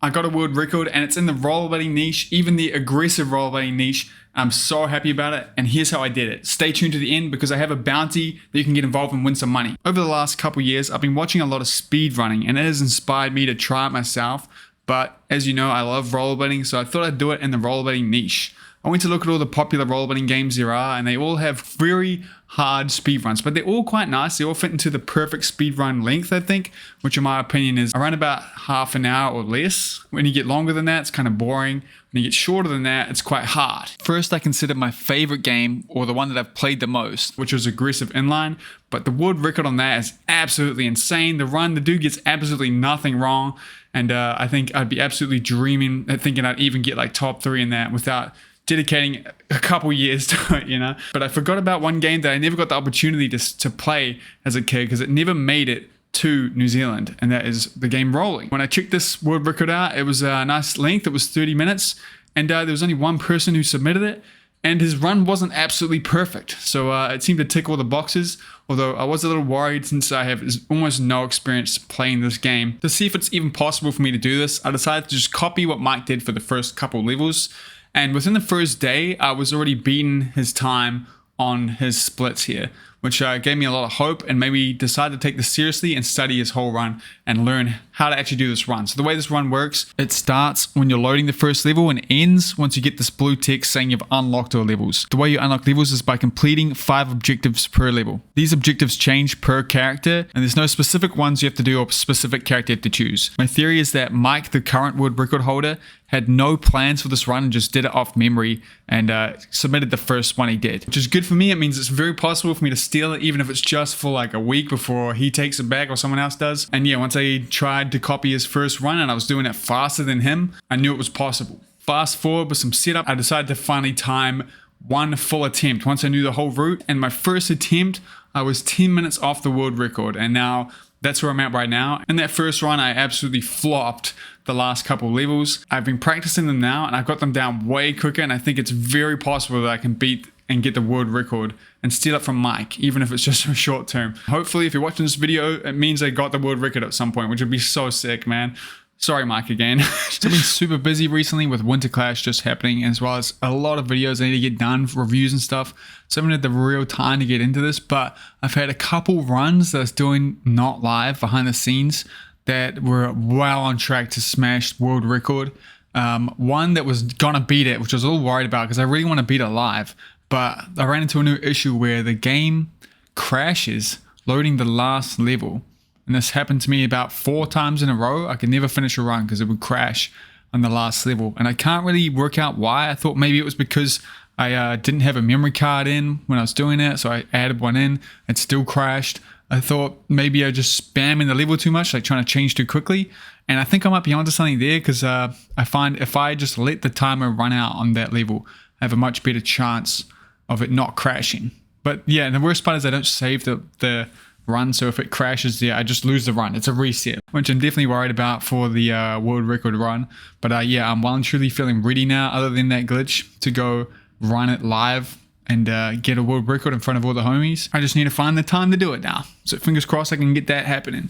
I got a world record and it's in the rollerblading niche, even the aggressive rollerblading niche. I'm so happy about it, and here's how I did it. Stay tuned to the end because I have a bounty that you can get involved and win some money. Over the last couple years, I've been watching a lot of speed running and it has inspired me to try it myself. But as you know, I love rollerblading, so I thought I'd do it in the rollerblading niche. I went to look at all the popular rollerblading games there are, and they all have very hard speedruns, but they're all quite nice. They all fit into the perfect speedrun length, I think, which in my opinion is around about half an hour or less. When you get longer than that, it's kind of boring. When you get shorter than that, it's quite hard. First, I consider my favorite game, or the one that I've played the most, which is aggressive inline, but the world record on that is absolutely insane. The dude gets absolutely nothing wrong, and I think I'd be absolutely dreaming at thinking I'd even get like top 3 in that without dedicating a couple years to it, you know. But I forgot about one game that I never got the opportunity to play as a kid because it never made it to New Zealand, and that is the game Rolling. When I checked this world record out, it was a nice length. It was 30 minutes, and there was only one person who submitted it, and his run wasn't absolutely perfect. So it seemed to tick all the boxes, although I was a little worried since I have almost no experience playing this game. To see if it's even possible for me to do this, I decided to just copy what Mike did for the first couple levels. And within the first day, I was already beating his time on his splits here, which gave me a lot of hope and made me decide to take this seriously and study his whole run and learn how to actually do this run. So the way this run works, it starts when you're loading the first level and ends once you get this blue text saying you've unlocked all levels. The way you unlock levels is by completing 5 objectives per level. These objectives change per character, and there's no specific ones you have to do or specific character you have to choose. My theory is that Mike, the current world record holder, had no plans for this run and just did it off memory and submitted the first one he did, which is good for me. It means it's very possible for me to steal it, even if it's just for like a week before he takes it back or someone else does. And yeah, once I tried to copy his first run and I was doing it faster than him, I knew it was possible. Fast forward with some setup, I decided to finally time one full attempt once I knew the whole route. And my first attempt, I was 10 minutes off the world record, and now that's where I'm at right now. In that first run, I absolutely flopped the last couple levels. I've been practicing them now and I've got them down way quicker, and I think it's very possible that I can beat and get the world record and steal it from Mike, even if it's just for short term. Hopefully, if you're watching this video, it means I got the world record at some point, which would be so sick, man. Sorry, Mike, again. I've been super busy recently with Winter Clash just happening, as well as a lot of videos I need to get done for reviews and stuff. So I haven't had the real time to get into this, but I've had a couple runs that I was doing not live behind the scenes that were well on track to smash world record. One that was gonna beat it, which I was a little worried about because I really want to beat it live. But I ran into a new issue where the game crashes loading the last level. And this happened to me about 4 times in a row. I could never finish a run because it would crash on the last level. And I can't really work out why. I thought maybe it was because I didn't have a memory card in when I was doing it. So I added one in. It still crashed. I thought maybe I just spamming the level too much, like trying to change too quickly. And I think I might be onto something there because I find if I just let the timer run out on that level, I have a much better chance of it not crashing. But yeah, and the worst part is I don't save the run, so if it crashes there, I just lose the run. It's a reset, which I'm definitely worried about for the world record run. But yeah, I'm well and truly feeling ready now, other than that glitch, to go run it live and get a world record in front of all the homies. I just need to find the time to do it now. So fingers crossed I can get that happening.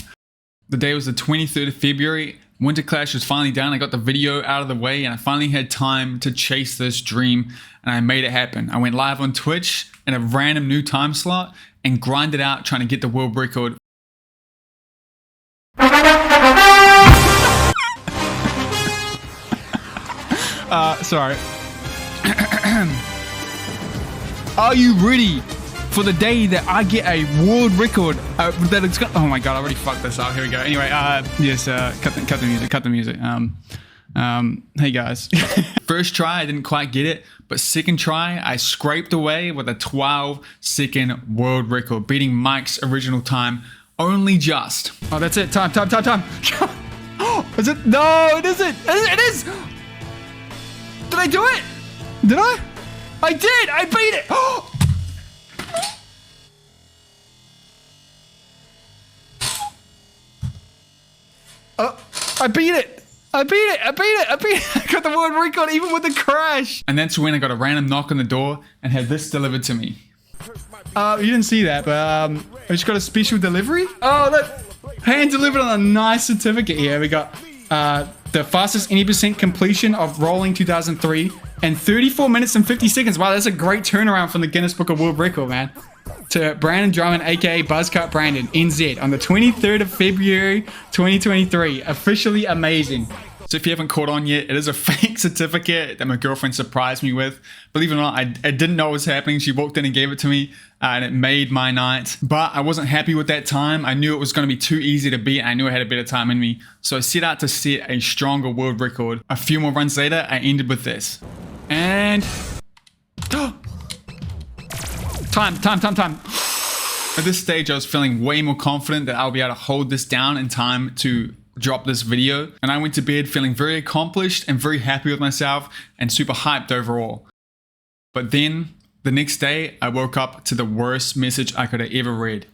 The day was the 23rd of February. Winter Clash was finally done. I got the video out of the way and I finally had time to chase this dream, and I made it happen. I went live on Twitch in a random new time slot and grinded out trying to get the world record. Sorry. Are you ready for the day that I get a world record? That it's got, oh my god, I already fucked this up. Here we go. Anyway, yes, cut the music. Hey guys. First try, I didn't quite get it, but second try, I scraped away with a 12-second world record, beating Mike's original time only just. Oh, that's it. Time. Is it? No, it isn't. It is. Did I do it? Did I? I did. I beat it. I beat it. I got the world record even with the crash. And that's when I got a random knock on the door and had this delivered to me. You didn't see that, but I just got a special delivery. Oh, look. Hand delivered on a nice certificate here. We got the fastest any percent completion of rolling 2003 in 34 minutes and 50 seconds. Wow, that's a great turnaround from the Guinness Book of World Record, man. To Brandon Drummond, aka Buzzcut Brandon, NZ, on the 23rd of February 2023. Officially amazing. So if you haven't caught on yet, it is a fake certificate that my girlfriend surprised me with. Believe it or not, I didn't know what was happening. She walked in and gave it to me, and it made my night. But I wasn't happy with that time. I knew it was going to be too easy to beat. I knew I had a better time in me. So I set out to set a stronger world record. A few more runs later, I ended with this. And... Time. At this stage, I was feeling way more confident that I'll be able to hold this down in time to drop this video, and I went to bed feeling very accomplished and very happy with myself and super hyped overall. But then the next day I woke up to the worst message I could have ever read.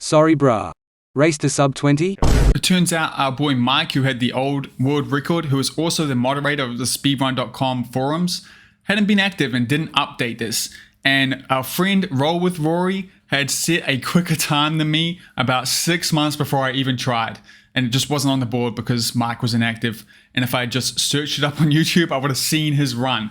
Sorry bruh. Race to sub 20? It turns out our boy Mike, who had the old world record, who was also the moderator of the speedrun.com forums, hadn't been active and didn't update this. And our friend Roll with Rory had set a quicker time than me about 6 months before I even tried. And it just wasn't on the board because Mike was inactive. And if I had just searched it up on YouTube, I would have seen his run.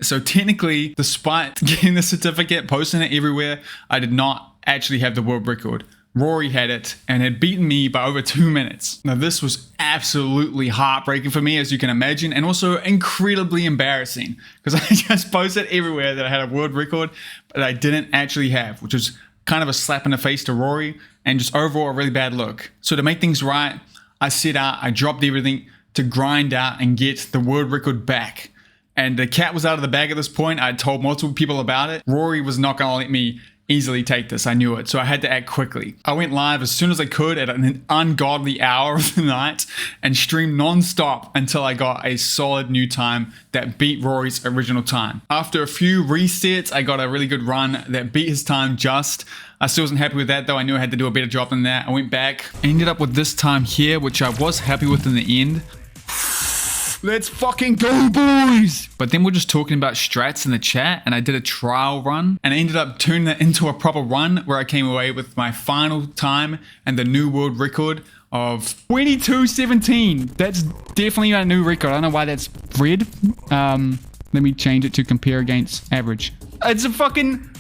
So technically, despite getting the certificate, posting it everywhere, I did not actually have the world record. Rory had it and had beaten me by over 2 minutes. Now this was absolutely heartbreaking for me, as you can imagine, and also incredibly embarrassing because I just posted everywhere that I had a world record, but I didn't actually have, which was kind of a slap in the face to Rory and just overall a really bad look. So to make things right, I set out, I dropped everything to grind out and get the world record back. And the cat was out of the bag at this point. I told multiple people about it. Rory was not gonna let me easily take this. I knew it, so I had to act quickly. I went live as soon as I could at an ungodly hour of the night and streamed non-stop until I got a solid new time that beat Rory's original time. After a few resets, I got a really good run that beat his time just. I still wasn't happy with that though. I knew I had to do a better job than that. I went back, ended up with this time here, which I was happy with in the end. Let's fucking go, boys! But then we're just talking about strats in the chat, and I did a trial run, and I ended up turning that into a proper run where I came away with my final time and the new world record of 22:17. That's definitely a new record. I don't know why that's red. Let me change it to compare against average. It's a fucking...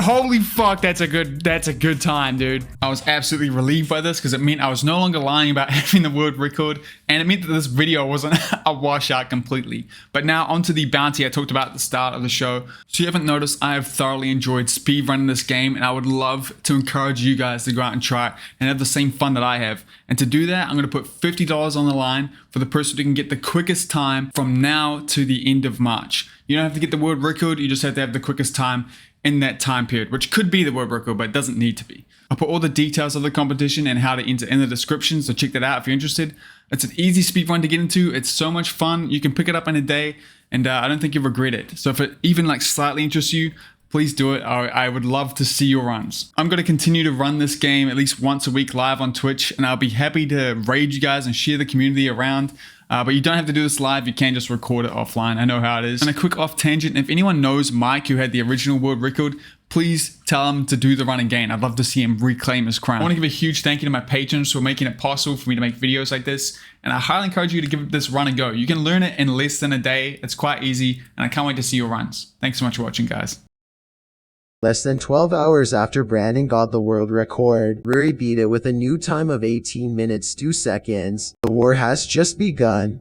Holy fuck, that's a good time, dude. I was absolutely relieved by this because it meant I was no longer lying about having the world record, and it meant that this video wasn't a washout completely. But now onto the bounty I talked about at the start of the show. So you haven't noticed, I have thoroughly enjoyed speedrunning this game, and I would love to encourage you guys to go out and try it and have the same fun that I have. And to do that, I'm going to put $50 on the line for the person who can get the quickest time from now to the end of March. You don't have to get the world record, you just have to have the quickest time in that time period, which could be the world record, but it doesn't need to be. I'll put all the details of the competition and how to enter in the description, so check that out if you're interested. It's an easy speedrun to get into. It's so much fun. You can pick it up in a day, and I don't think you'll regret it. So if it even like slightly interests you, please do it. I would love to see your runs. I'm going to continue to run this game at least once a week live on Twitch, and I'll be happy to raid you guys and share the community around. But you don't have to do this live, you can just record it offline. I know how it is. And a quick off tangent, if anyone knows Mike, who had the original world record, please tell him to do the run again. I'd love to see him reclaim his crown. I want to give a huge thank you to my patrons for making it possible for me to make videos like this. And I highly encourage you to give this run a go. You can learn it in less than a day. It's quite easy, and I can't wait to see your runs. Thanks so much for watching, guys. Less than 12 hours after Brandon got the world record, Rory beat it with a new time of 18 minutes 2 seconds. The war has just begun.